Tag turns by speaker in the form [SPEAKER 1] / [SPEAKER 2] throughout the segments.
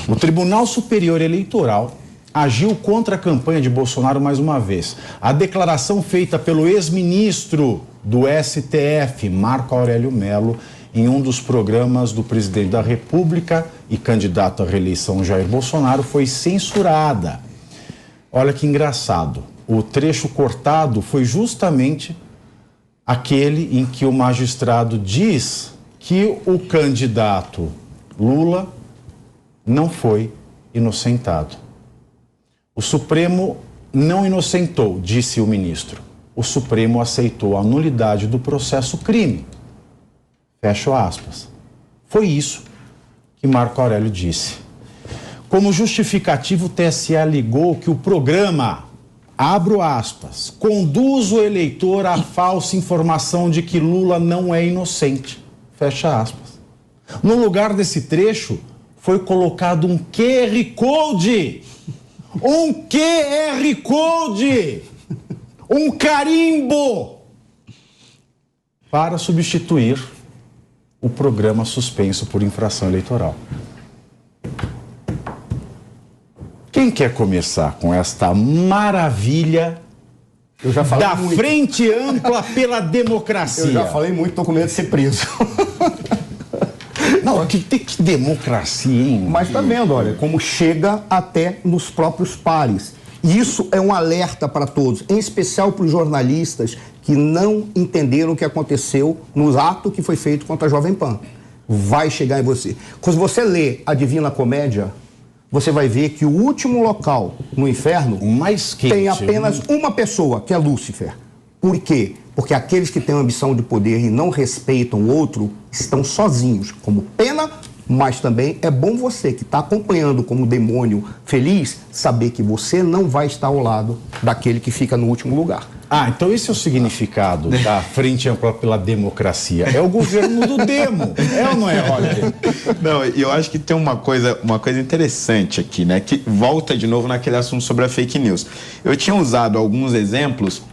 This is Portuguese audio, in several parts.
[SPEAKER 1] O Tribunal Superior Eleitoral agiu contra a campanha de Bolsonaro mais uma vez. A declaração feita pelo ex-ministro do STF, Marco Aurélio Mello, em um dos programas do presidente da República e candidato à reeleição Jair Bolsonaro, foi censurada. Olha que engraçado. O trecho cortado foi justamente aquele em que o magistrado diz que o candidato Lula não foi inocentado. O Supremo não inocentou, disse o ministro. O Supremo aceitou a nulidade do processo crime. Fecho aspas. Foi isso que Marco Aurélio disse. Como justificativo, o TSE alegou que o programa, abro aspas, conduz o eleitor à falsa informação de que Lula não é inocente. Fecha aspas. No lugar desse trecho, foi colocado um QR Code. Um QR Code. Um carimbo. Para substituir o programa suspenso por infração eleitoral. Quem quer começar com esta maravilha da muito. Frente Ampla pela Democracia?
[SPEAKER 2] Eu já falei muito, estou com medo de ser preso.
[SPEAKER 1] Não, que democracia, hein?
[SPEAKER 2] Mas tá vendo, olha, como chega até nos próprios pares. E isso é um alerta para todos, em especial para os jornalistas que não entenderam o que aconteceu no ato que foi feito contra a Jovem Pan. Vai chegar em você. Quando você lê a Divina Comédia, você vai ver que o último local no inferno
[SPEAKER 1] mais quente,
[SPEAKER 2] tem apenas uma pessoa, que é Lúcifer. Por quê? Porque aqueles que têm ambição de poder e não respeitam o outro estão sozinhos, como pena, mas também é bom você que está acompanhando como demônio feliz, saber que você não vai estar ao lado daquele que fica no último lugar.
[SPEAKER 1] Ah, então esse é o significado da Frente Ampla pela Democracia. É o governo do demo. É ou não é, Roger?
[SPEAKER 3] Não, eu acho que tem uma coisa interessante aqui, né? Que volta de novo naquele assunto sobre a fake news. Eu tinha usado alguns exemplos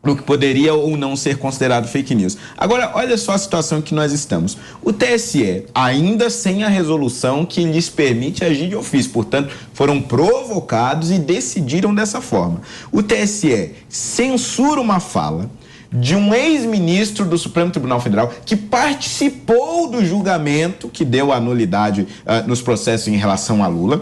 [SPEAKER 3] do que poderia ou não ser considerado fake news. Agora, olha só a situação que nós estamos. O TSE, ainda sem a resolução que lhes permite agir de ofício, portanto, foram provocados e decidiram dessa forma. O TSE censura uma fala de um ex-ministro do Supremo Tribunal Federal que participou do julgamento que deu a nulidade nos processos em relação a Lula.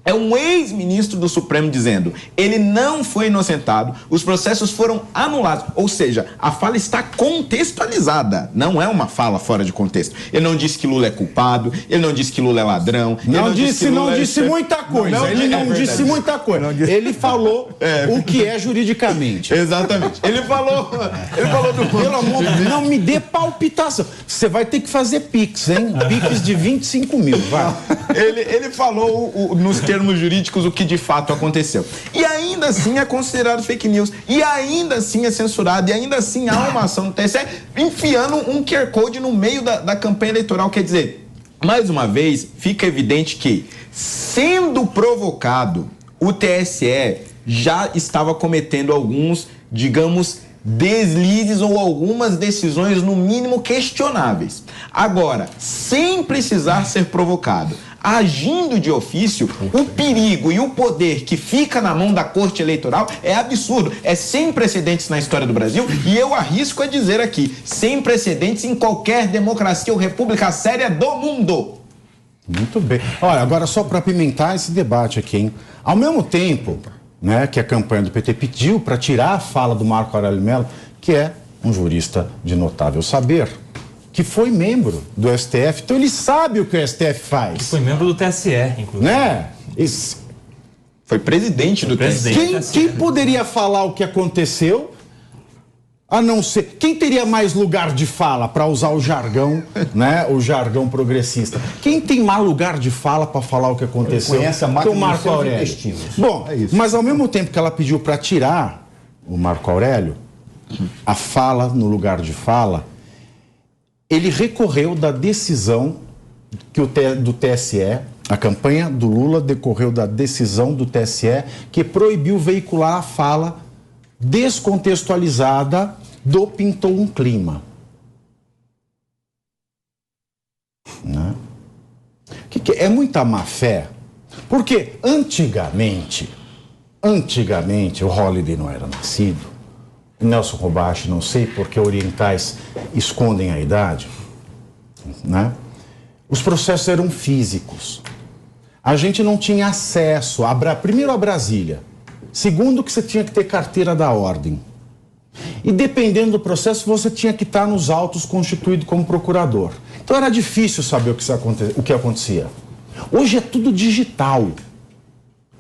[SPEAKER 3] É um ex-ministro do Supremo dizendo, ele não foi inocentado, os processos foram anulados. Ou seja, a fala está contextualizada, não é uma fala fora de contexto. Ele não disse que Lula é culpado, ele não disse que Lula é ladrão.
[SPEAKER 1] Não disse muita coisa. Ele não disse muita coisa. Ele falou o que é juridicamente.
[SPEAKER 3] Exatamente. Ele falou do...
[SPEAKER 1] Pelo amor de Deus, não me dê palpitação. Você vai ter que fazer Pix, hein? Pix de 25 mil, vai.
[SPEAKER 3] Ele falou nos termos jurídicos o que de fato aconteceu. E ainda assim é considerado fake news. E ainda assim é censurado. E ainda assim há uma ação do TSE enfiando um QR Code no meio da campanha eleitoral. Quer dizer, mais uma vez, fica evidente que, sendo provocado, o TSE já estava cometendo alguns, digamos, deslizes ou algumas decisões, no mínimo, questionáveis. Agora, sem precisar ser provocado, agindo de ofício, o perigo e o poder que fica na mão da Corte Eleitoral é absurdo, é sem precedentes na história do Brasil e eu arrisco a dizer aqui, sem precedentes em qualquer democracia ou república séria do mundo.
[SPEAKER 1] Muito bem. Olha, agora só para apimentar esse debate aqui, hein? Ao mesmo tempo, né, que a campanha do PT pediu para tirar a fala do Marco Aurélio Mello, que é um jurista de notável saber, que foi membro do STF, então ele sabe o que o STF faz.
[SPEAKER 4] Que foi membro do TSE, inclusive.
[SPEAKER 1] Né?
[SPEAKER 3] Foi presidente do TSE.
[SPEAKER 1] Quem poderia falar o que aconteceu, a não ser... Quem teria mais lugar de fala, para usar o jargão, né? O jargão progressista? Quem tem mais lugar de fala para falar o que aconteceu?
[SPEAKER 2] Conhece a
[SPEAKER 1] que o Marco Aurélio. Bom, mas ao mesmo tempo que ela pediu para tirar o Marco Aurélio, a fala no lugar de fala, ele recorreu da decisão do TSE, a campanha do Lula decorreu da decisão do TSE que proibiu veicular a fala descontextualizada do Pintou um Clima. Né? É muita má fé. Porque antigamente, o Holliday não era nascido, o Nelson Robachi, não sei porque orientais escondem a idade, né? Os processos eram físicos. A gente não tinha acesso, primeiro a Brasília, segundo que você tinha que ter carteira da ordem. E dependendo do processo, você tinha que estar nos autos constituído como procurador. Então era difícil saber o que acontecia. Hoje é tudo digital.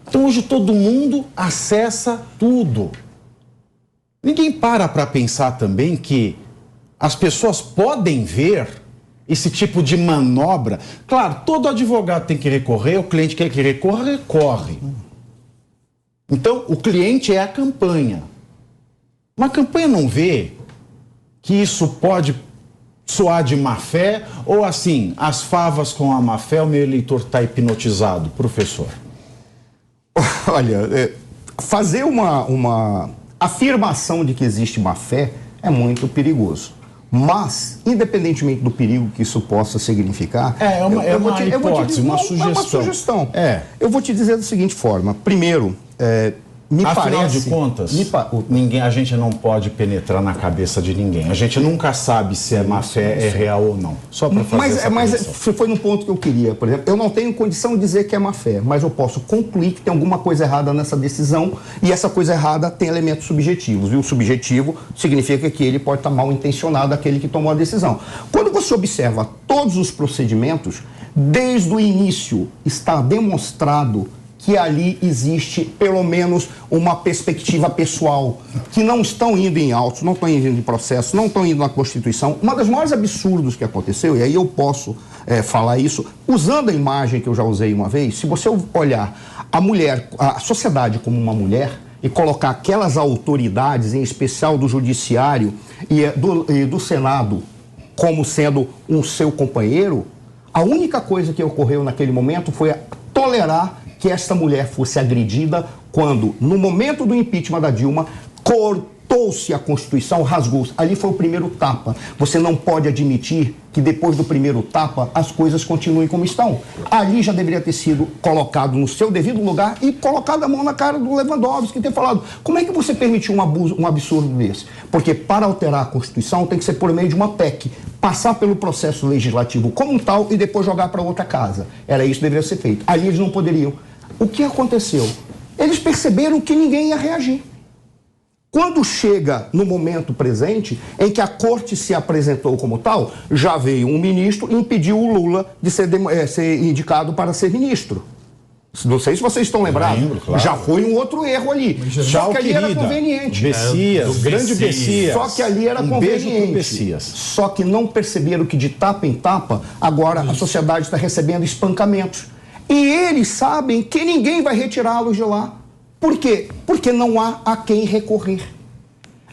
[SPEAKER 1] Então hoje todo mundo acessa tudo. Ninguém para pensar também que as pessoas podem ver esse tipo de manobra. Claro, todo advogado tem que recorrer, o cliente quer que recorra, recorre. Então, o cliente é a campanha. Uma campanha não vê que isso pode soar de má fé ou assim, as favas com a má fé, o meu eleitor está hipnotizado, professor?
[SPEAKER 2] Olha, fazer uma afirmação de que existe má fé é muito perigoso. Mas, independentemente do perigo que isso possa significar...
[SPEAKER 1] É uma sugestão.
[SPEAKER 2] Eu vou te dizer da seguinte forma. Primeiro,
[SPEAKER 1] Afinal de contas, a gente não pode penetrar na cabeça de ninguém. A gente nunca sabe se é má fé, é real ou não. Só para fazer
[SPEAKER 2] Mas foi no ponto que eu queria, por exemplo. Eu não tenho condição de dizer que é má fé, mas eu posso concluir que tem alguma coisa errada nessa decisão e essa coisa errada tem elementos subjetivos. E o subjetivo significa que ele pode estar mal intencionado, aquele que tomou a decisão. Quando você observa todos os procedimentos, desde o início está demonstrado que ali existe pelo menos uma perspectiva pessoal, que não estão indo em autos, não estão indo em processo, não estão indo na Constituição. Uma das maiores absurdos que aconteceu, e aí eu posso falar isso, usando a imagem que eu já usei uma vez, se você olhar a mulher, a sociedade como uma mulher, e colocar aquelas autoridades, em especial do Judiciário e do Senado, como sendo um seu companheiro, a única coisa que ocorreu naquele momento foi tolerar que esta mulher fosse agredida quando, no momento do impeachment da Dilma, cortou-se a Constituição, rasgou-se. Ali foi o primeiro tapa. Você não pode admitir que depois do primeiro tapa as coisas continuem como estão. Ali já deveria ter sido colocado no seu devido lugar e colocado a mão na cara do Lewandowski, ter falado, como é que você permitiu um absurdo desse? Porque para alterar a Constituição tem que ser por meio de uma PEC, passar pelo processo legislativo como tal e depois jogar para outra casa. Era isso que deveria ser feito. Ali eles não poderiam. O que aconteceu? Eles perceberam que ninguém ia reagir. Quando chega no momento presente, em que a corte se apresentou como tal, já veio um ministro e impediu o Lula de ser indicado para ser ministro. Não sei se vocês estão lembrados.
[SPEAKER 1] Lembro, claro.
[SPEAKER 2] Já foi um outro erro ali. Só que ali era conveniente.
[SPEAKER 1] Bessias, grande Bessias.
[SPEAKER 2] Só que ali era conveniente.
[SPEAKER 1] Beijo pro Bessias.
[SPEAKER 2] Só que não perceberam que de tapa em tapa, agora a sociedade está recebendo espancamentos. E eles sabem que ninguém vai retirá-los de lá. Por quê? Porque não há a quem recorrer.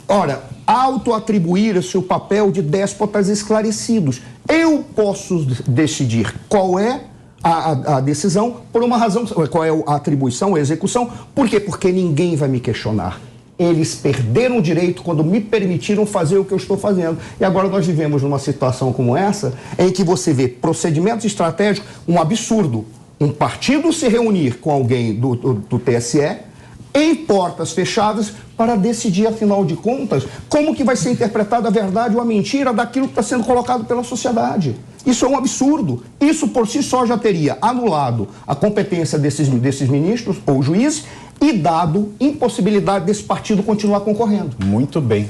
[SPEAKER 2] Ora, auto-atribuir-se o papel de déspotas esclarecidos. Eu posso decidir qual é a decisão por uma razão, qual é a atribuição, a execução. Por quê? Porque ninguém vai me questionar. Eles perderam o direito quando me permitiram fazer o que eu estou fazendo. E agora nós vivemos numa situação como essa, em que você vê procedimentos estratégicos, um absurdo. Um partido se reunir com alguém do TSE em portas fechadas para decidir, afinal de contas, como que vai ser interpretada a verdade ou a mentira daquilo que está sendo colocado pela sociedade. Isso é um absurdo. Isso por si só já teria anulado a competência desses ministros ou juízes e dado impossibilidade desse partido continuar concorrendo.
[SPEAKER 1] Muito bem.